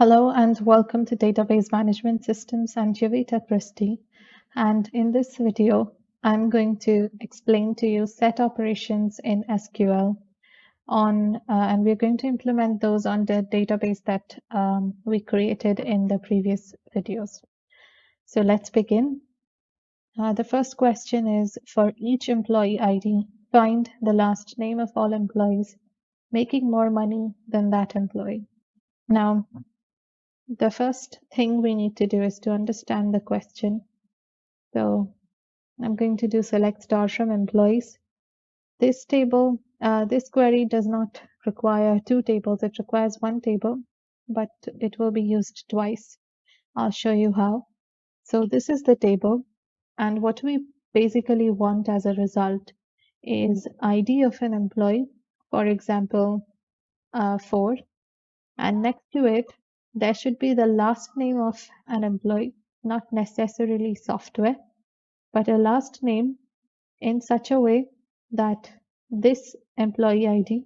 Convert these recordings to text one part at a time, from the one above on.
Hello and welcome to Database Management Systems. I'm Geeta Christie, and in this video, I'm going to explain to you set operations in SQL and we're going to implement those on the database that we created in the previous videos. So let's begin. The first question is, for each employee ID, find the last name of all employees making more money than that employee. Now, the first thing we need to do is to understand the question. So I'm going to do select star from employees. This query does not require two tables. It requires one table, but it will be used twice. I'll show you how. So this is the table, and what we basically want as a result is ID of an employee, for example, 4, and next to it, there should be the last name of an employee, not necessarily software, but a last name in such a way that this employee ID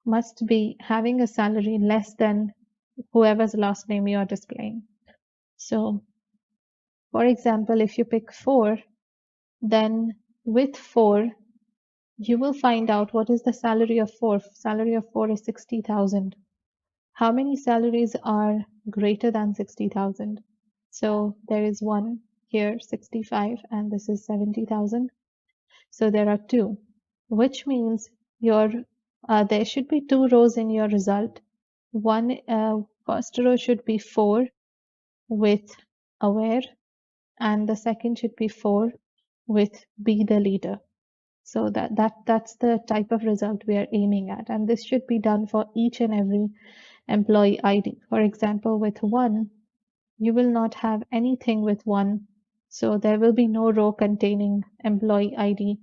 must be having a salary less than whoever's last name you are displaying. So, for example, if you pick 4, then with 4, you will find out what is the salary of 4. Salary of 4 is 60,000. How many salaries are greater than 60,000? So there is one here, 65, and this is 70,000. So there are 2, which means there should be 2 rows in your result. First row should be 4 with aware, and the second should be 4 with be the leader. So that's the type of result we are aiming at, and this should be done for each and every employee ID. For example, with 1, you will not have anything with 1, so there will be no row containing employee ID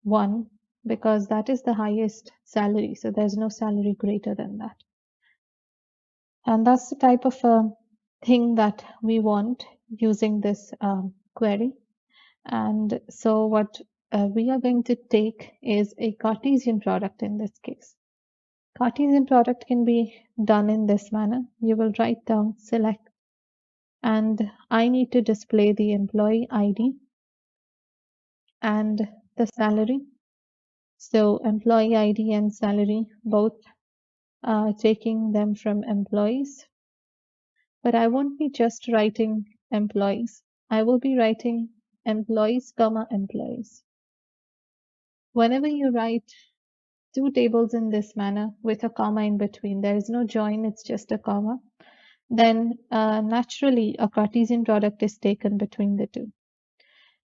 1 because that is the highest salary, so there's no salary greater than that. And that's the type of thing that we want using this query. And so what we are going to take is a Cartesian product in this case. Cartesian product can be done in this manner. You will write down select, and I need to display the employee ID and the salary. So employee ID and salary, both taking them from employees. But I won't be just writing employees. I will be writing employees, comma, employees. Whenever you write 2 tables in this manner with a comma in between, there is no join, it's just a comma, then naturally a Cartesian product is taken between the 2.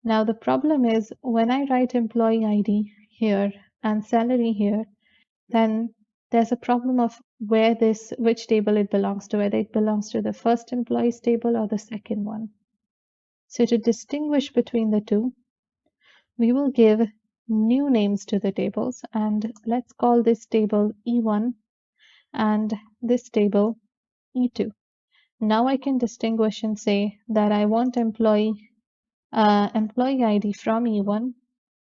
Now the problem is when I write employee ID here and salary here, then there's a problem of which table it belongs to, whether it belongs to the first employees table or the second one. So to distinguish between the 2, we will give new names to the tables, and let's call this table E1 and this table E2. Now I can distinguish and say that I want employee ID from E1,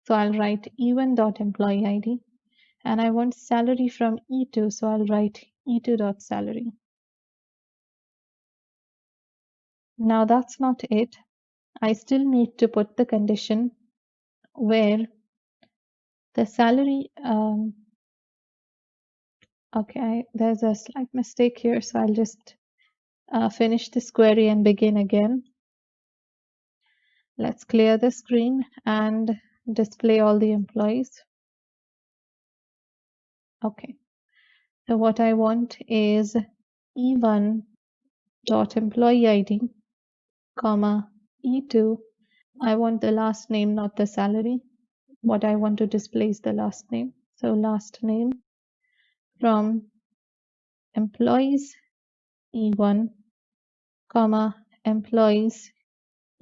so I'll write E1.employee ID, and I want salary from E2, so I'll write E2.salary. Now that's not it. I still need to put the condition where the salary, okay, there's a slight mistake here, so I'll just finish this query and begin again. Let's clear the screen and display all the employees. Okay, so what I want is E1.employee ID, comma, E2. I want the last name, not the salary. What I want to display is the last name. So last name from employees E1, comma, employees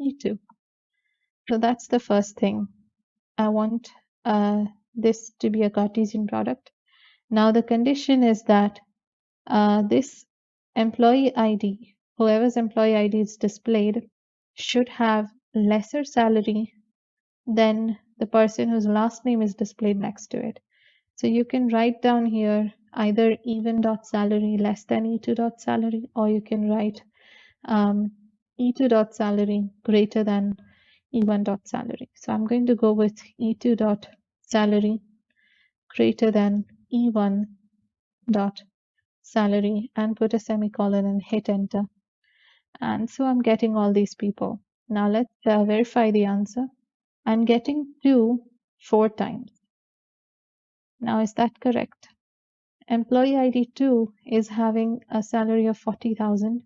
E2. So that's the first thing. I want this to be a Cartesian product. Now the condition is that this employee ID, whoever's employee ID is displayed, should have lesser salary than the person whose last name is displayed next to it. So you can write down here either even.salary less than e2.salary, or you can write e2.salary greater than e1.salary. So I'm going to go with e2.salary greater than e1.salary and put a semicolon and hit enter. And so I'm getting all these people. Now let's verify the answer. I'm getting 2 4 times. Now is that correct? Employee ID 2 is having a salary of 40,000,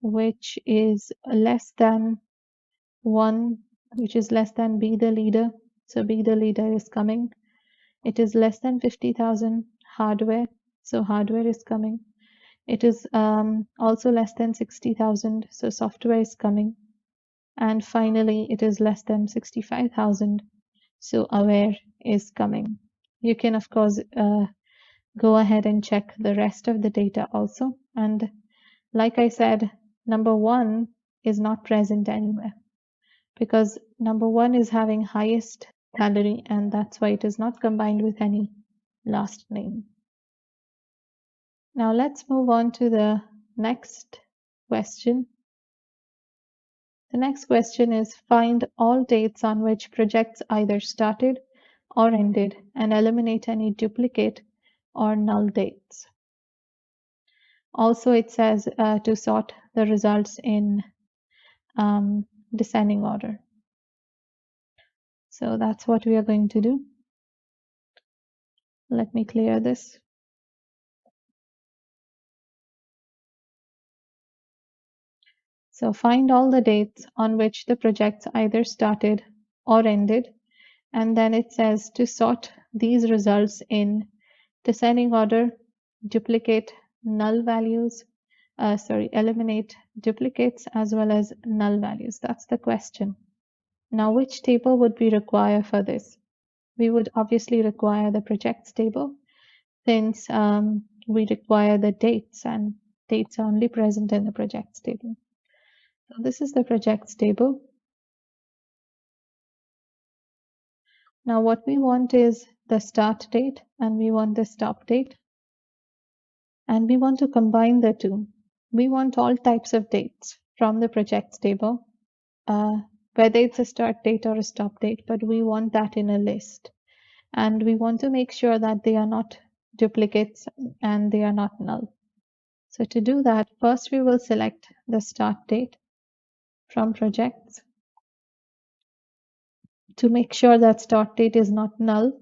which is less than 1, which is less than be the leader. So be the leader is coming. It is less than 50,000 hardware. So hardware is coming. It is also less than 60,000. So software is coming. And finally, it is less than 65,000. So aware is coming. You can, of course, go ahead and check the rest of the data also. And like I said, number 1 is not present anywhere because number 1 is having highest salary, and that's why it is not combined with any last name. Now let's move on to the next question. The next question is find all dates on which projects either started or ended and eliminate any duplicate or null dates. Also, it says to sort the results in descending order. So that's what we are going to do. Let me clear this. So find all the dates on which the projects either started or ended, and then it says to sort these results in descending order, duplicate null values, eliminate duplicates as well as null values. That's the question. Now, which table would we require for this? We would obviously require the projects table since we require the dates, and dates are only present in the projects table. So this is the projects table. Now what we want is the start date and we want the stop date, and we want to combine the two. We want all types of dates from the projects table, whether it's a start date or a stop date, but we want that in a list. And we want to make sure that they are not duplicates and they are not null. So to do that, first we will select the start date from projects. To make sure that start date is not null,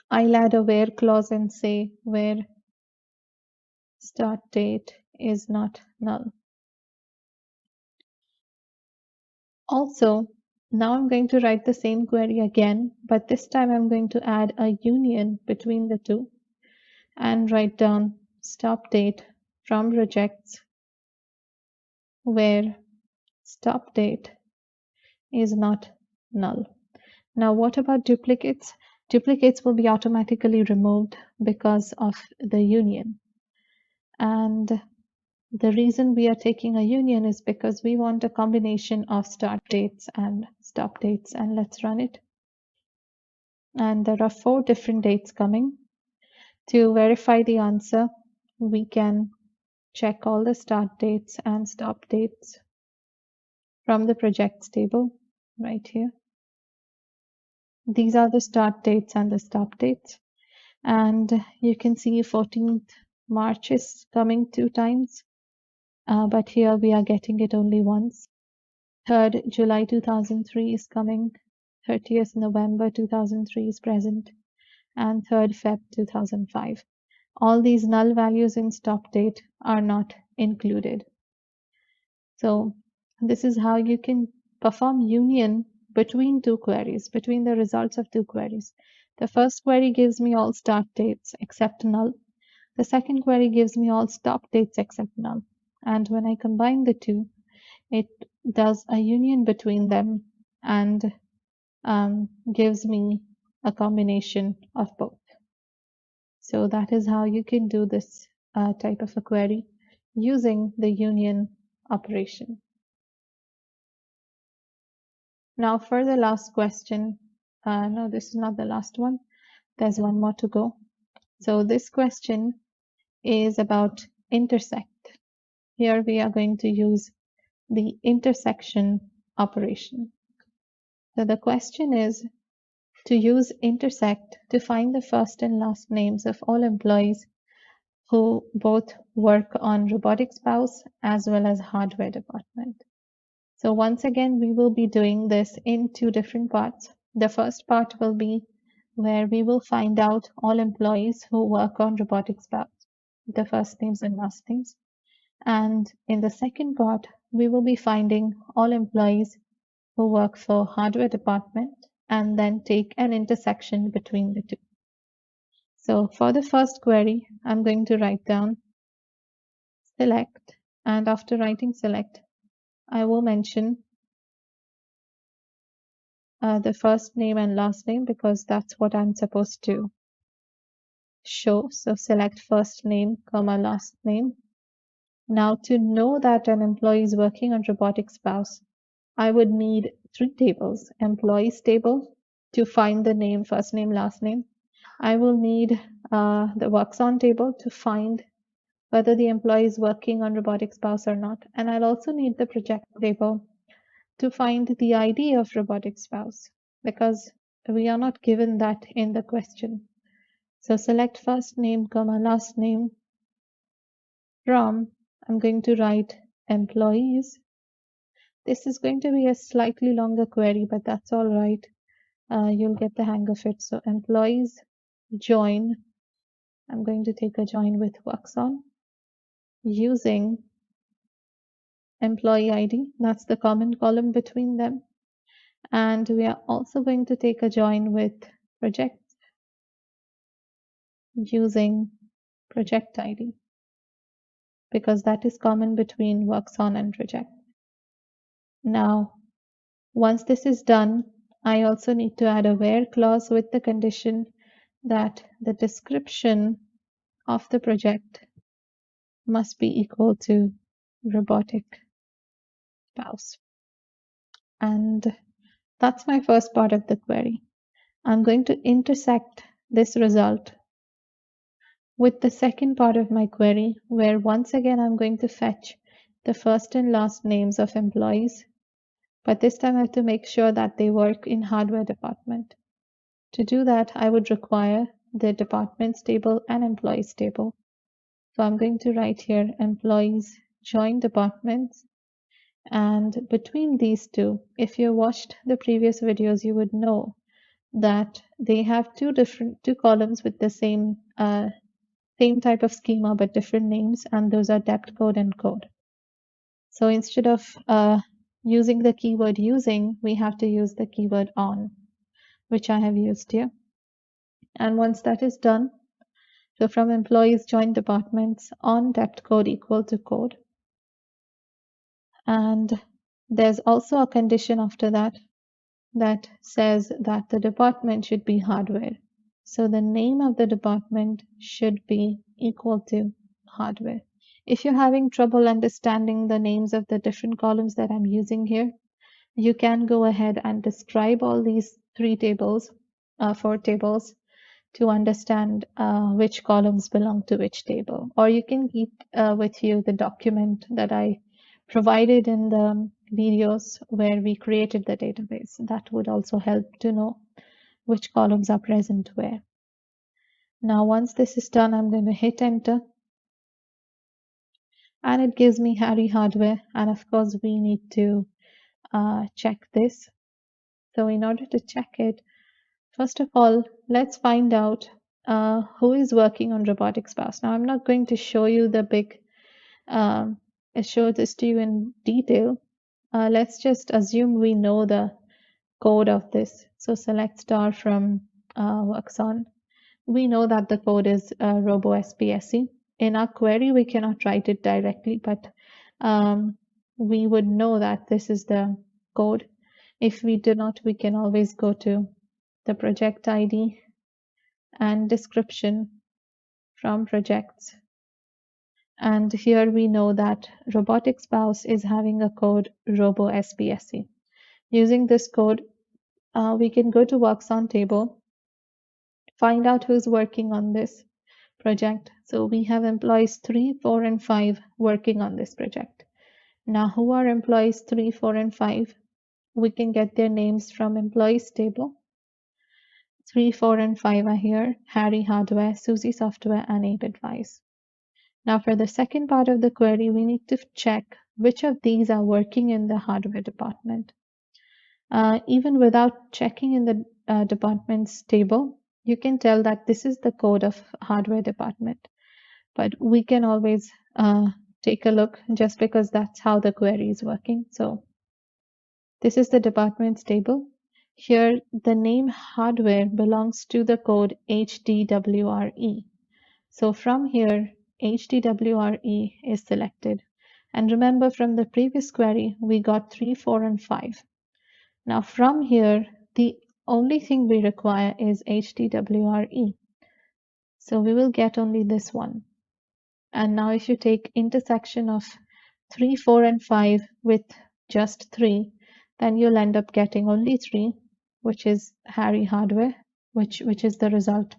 I'll add a where clause and say where start date is not null. Also, now I'm going to write the same query again, but this time I'm going to add a union between the two and write down stop date from projects where stop date is not null. Now, what about duplicates? Duplicates will be automatically removed because of the union. And the reason we are taking a union is because we want a combination of start dates and stop dates. And let's run it. And there are 4 different dates coming. To verify the answer, we can check all the start dates and stop dates from the projects table right here. These are the start dates and the stop dates. And you can see 14th March is coming 2 times, but here we are getting it only once. 3rd July 2003 is coming, 30th November 2003 is present, and 3rd Feb 2005. All these null values in stop date are not included. So this is how you can perform union between 2 queries, between the results of 2 queries. The first query gives me all start dates except null. The second query gives me all stop dates except null. And when I combine the two, it does a union between them and gives me a combination of both. So that is how you can do this type of a query using the union operation. Now for the last question, no, this is not the last one. There's one more to go. So this question is about intersect. Here we are going to use the intersection operation. So the question is to use intersect to find the first and last names of all employees who both work on robotic spouse as well as hardware department. So once again, we will be doing this in two different parts. The first part will be where we will find out all employees who work on robotic spouse, the first names and last names. And in the second part, we will be finding all employees who work for hardware department and then take an intersection between the two. So for the first query, I'm going to write down select, and after writing select, I will mention the first name and last name because that's what I'm supposed to show. So select first name, comma, last name. Now to know that an employee is working on robotic spouse, I would need three tables. Employees table to find the name, first name, last name. I will need the works on table to find whether the employee is working on robotic spouse or not. And I'll also need the project table to find the ID of robotic spouse because we are not given that in the question. So select first name, comma, last name from, I'm going to write employees. This is going to be a slightly longer query, but that's all right. You'll get the hang of it. So employees join. I'm going to take a join with works on using employee ID. That's the common column between them. And we are also going to take a join with project using project ID because that is common between works on and project. Now, once this is done, I also need to add a where clause with the condition that the description of the project must be equal to robotic spouse. And that's my first part of the query. I'm going to intersect this result with the second part of my query, where once again I'm going to fetch the first and last names of employees, but this time I have to make sure that they work in hardware department. To do that, I would require the departments table and employees table. So I'm going to write here employees join departments, and between these two, if you watched the previous videos, you would know that they have two columns with the same type of schema but different names, and those are dept code and code. So instead of using the keyword using, we have to use the keyword on, which I have used here. And once that is done, so from employees join departments on dept code equal to code. And there's also a condition after that that says that the department should be hardware. So the name of the department should be equal to hardware. If you're having trouble understanding the names of the different columns that I'm using here, you can go ahead and describe all these four tables to understand which columns belong to which table. Or you can keep with you the document that I provided in the videos where we created the database. That would also help to know which columns are present where. Now, once this is done, I'm going to hit enter. And it gives me Harry Hardware. And of course, we need to check this. So in order to check it, first of all, let's find out who is working on robotic spouse. Now, I'm not going to show you the show this to you in detail. Let's just assume we know the code of this. So select star from works on. We know that the code is robo SPSE. In our query, we cannot write it directly, but we would know that this is the code. If we do not, we can always go to the project ID and description from projects. And here we know that robotic spouse is having a code robo SPSE. Using this code, we can go to works on table, find out who's working on this. project. So we have employees 3, 4, and 5 working on this project. Now, who are employees 3, 4, and 5? We can get their names from employees table. 3, 4, and 5 are here: Harry Hardware, Susie Software, and Abe Advice. Now, for the second part of the query, we need to check which of these are working in the hardware department. Even without checking in the departments table, you can tell that this is the code of hardware department. But we can always take a look just because that's how the query is working. So this is the departments table. Here, the name hardware belongs to the code HDWRE. So from here, HDWRE is selected. And remember, from the previous query, we got 3, 4, and 5. Now from here, the only thing we require is HDWRE. So we will get only this one. And now if you take intersection of 3, 4, and 5 with just 3, then you'll end up getting only 3, which is Harry Hardware, which is the result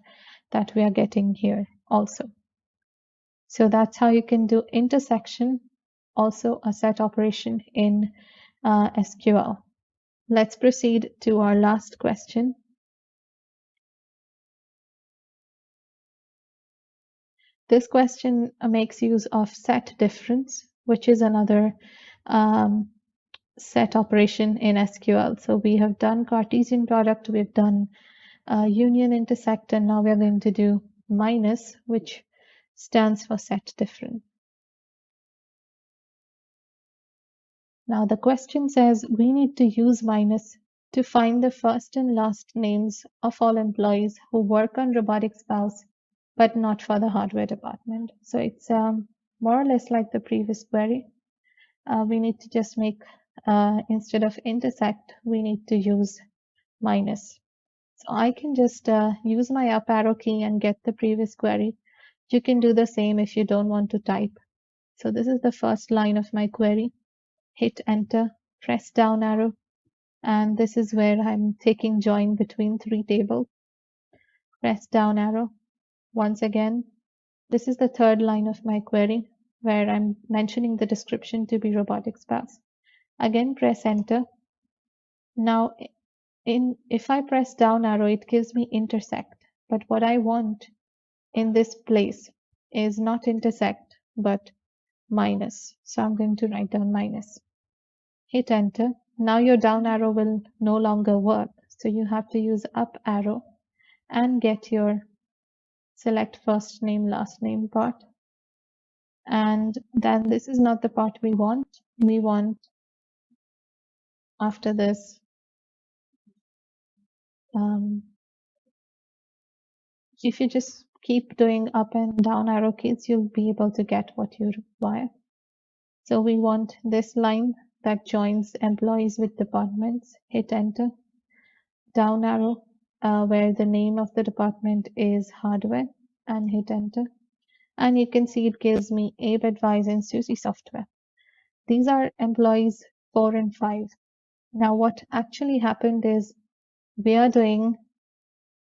that we are getting here also. So that's how you can do intersection, also a set operation in SQL. Let's proceed to our last question. This question makes use of set difference, which is another set operation in SQL. So we have done Cartesian product, we've done union, intersect, and now we're going to do minus, which stands for set difference. Now the question says we need to use minus to find the first and last names of all employees who work on robotics valves, but not for the hardware department. So it's more or less like the previous query. We need to just make, instead of intersect, we need to use minus. So I can just use my up arrow key and get the previous query. You can do the same if you don't want to type. So this is the first line of my query. Hit enter, press down arrow, and this is where I'm taking join between 3 tables. Press down arrow. Once again, this is the third line of my query where I'm mentioning the description to be robotics valves. Again, press enter. Now, if I press down arrow, it gives me intersect. But what I want in this place is not intersect, but minus. So I'm going to write down minus. Hit enter. Now your down arrow will no longer work. So you have to use up arrow and get your select first name, last name part. And then this is not the part we want. We want after this, if you just keep doing up and down arrow keys, you'll be able to get what you require. So we want this line that joins employees with departments. Hit enter. Down arrow where the name of the department is hardware, and hit enter. And you can see it gives me Abe Advice and Susie Software. These are employees 4 and 5. Now what actually happened is we are doing,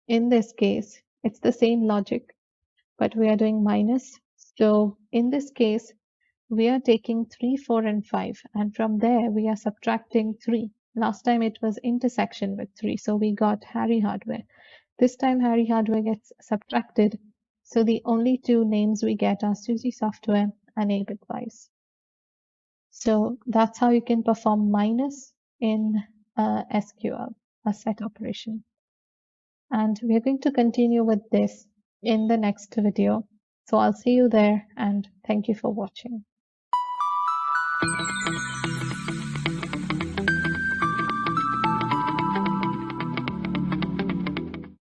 in this case, it's the same logic, but we are doing minus. So in this case, we are taking 3, 4, and 5, and from there we are subtracting 3. Last time it was intersection with 3, so we got Harry Hardware. This time Harry Hardware gets subtracted, so the only 2 names we get are Susie Software and Abe Advice. So that's how you can perform minus in SQL, a set operation. And we're going to continue with this in the next video. So I'll see you there, and thank you for watching.